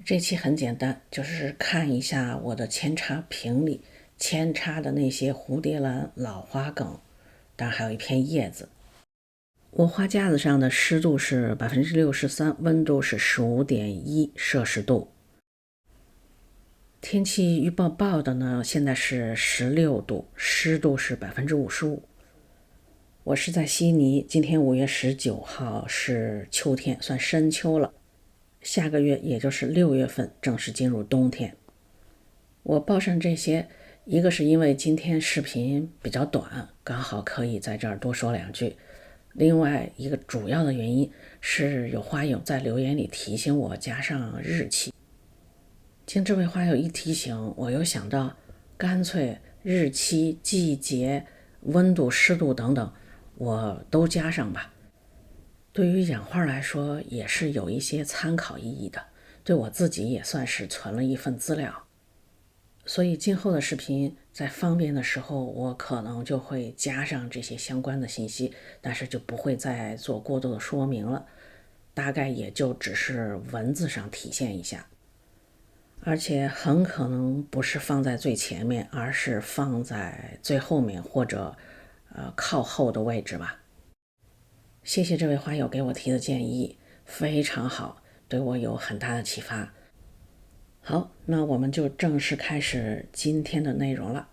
这期很简单，就是看一下我的扦插瓶里扦插的那些蝴蝶兰、老花梗，当然还有一片叶子。我花架子上的湿度是63%，温度是15.1摄氏度。天气预报报的呢，现在是16度，湿度是55%。我是在悉尼，今天5月19号是秋天，算深秋了。下个月也就是6月份正式进入冬天。我报上这些，一个是因为今天视频比较短，刚好可以在这儿多说两句。另外一个主要的原因是有花友在留言里提醒我加上日期。经这位花友一提醒，我又想到干脆日期、季节、温度、湿度等等我都加上吧。对于养花来说也是有一些参考意义的，对我自己也算是存了一份资料。所以今后的视频在方便的时候，我可能就会加上这些相关的信息，但是就不会再做过多的说明了，大概也就只是文字上体现一下，而且很可能不是放在最前面，而是放在最后面或者靠后的位置吧。谢谢这位花友给我提的建议，非常好，对我有很大的启发。好，那我们就正式开始今天的内容了。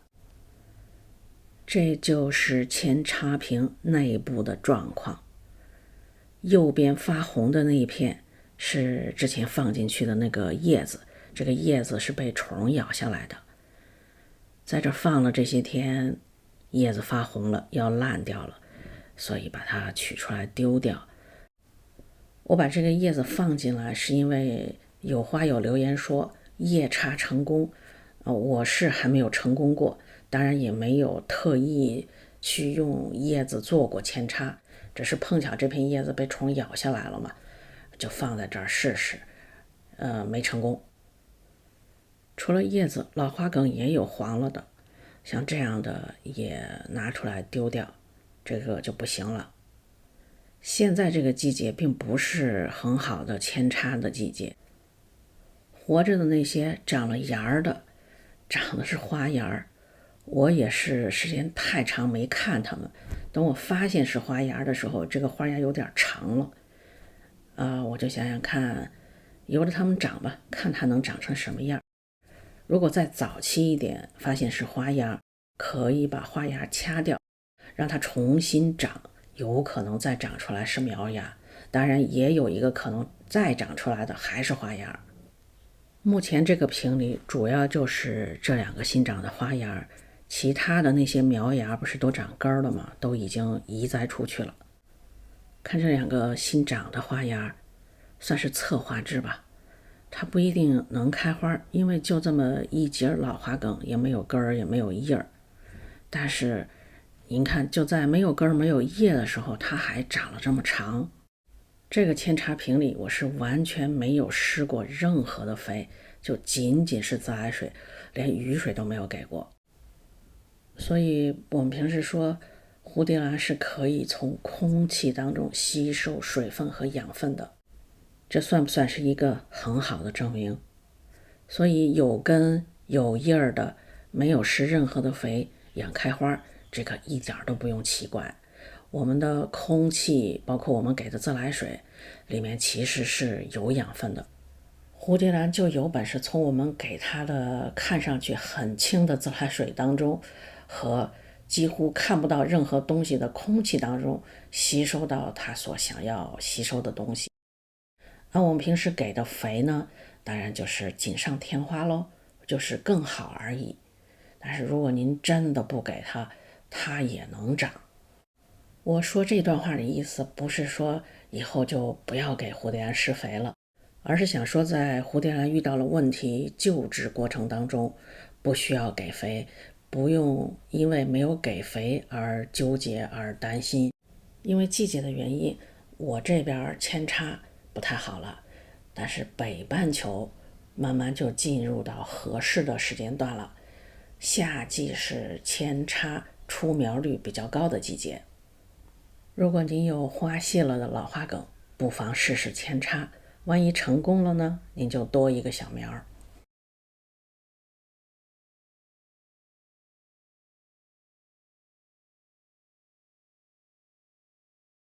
这就是扦插瓶内部的状况。右边发红的那一片是之前放进去的那个叶子，这个叶子是被虫咬下来的。在这放了这些天，叶子发红了，要烂掉了，所以把它取出来丢掉。我把这个叶子放进来是因为有花友留言说叶插成功，我是还没有成功过，当然也没有特意去用叶子做过扦插，只是碰巧这片叶子被虫咬下来了嘛，就放在这儿试试，没成功。除了叶子，老花梗也有黄了的，像这样的也拿出来丢掉，这个就不行了。现在这个季节并不是很好的扦插的季节，活着的那些长了芽儿的，长的是花芽儿。我也是时间太长没看它们，等我发现是花芽的时候，这个花芽有点长了，我就想想看，由着它们长吧，看它能长成什么样。如果再早期一点发现是花芽，可以把花芽掐掉，让它重新长，有可能再长出来是苗芽，当然也有一个可能再长出来的还是花芽。目前这个瓶里主要就是这两个新长的花芽，其他的那些苗芽不是都长根了吗？都已经移栽出去了。看这两个新长的花芽，算是侧花枝吧，它不一定能开花，因为就这么一节老花梗，也没有根儿，也没有叶儿。但是您看，就在没有根儿没有叶的时候，它还长了这么长。这个扦插瓶里我是完全没有施过任何的肥，就仅仅是自来水，连雨水都没有给过。所以我们平时说蝴蝶兰是可以从空气当中吸收水分和养分的，这算不算是一个很好的证明？所以有根有叶儿的，没有施任何的肥养开花，这个一点都不用奇怪。我们的空气包括我们给的自来水里面其实是有养分的，蝴蝶兰就有本事从我们给它的看上去很清的自来水当中和几乎看不到任何东西的空气当中吸收到它所想要吸收的东西。而我们平时给的肥呢，当然就是锦上添花咯，就是更好而已。但是如果您真的不给它，它也能长。我说这段话的意思不是说以后就不要给蝴蝶兰施肥了，而是想说在蝴蝶兰遇到了问题救治过程当中，不需要给肥，不用因为没有给肥而纠结而担心。因为季节的原因，我这边扦插不太好了，但是北半球慢慢就进入到合适的时间段了，夏季是扦插出苗率比较高的季节。如果您有花谢了的老花梗，不妨试试扦插，万一成功了呢，您就多一个小苗儿。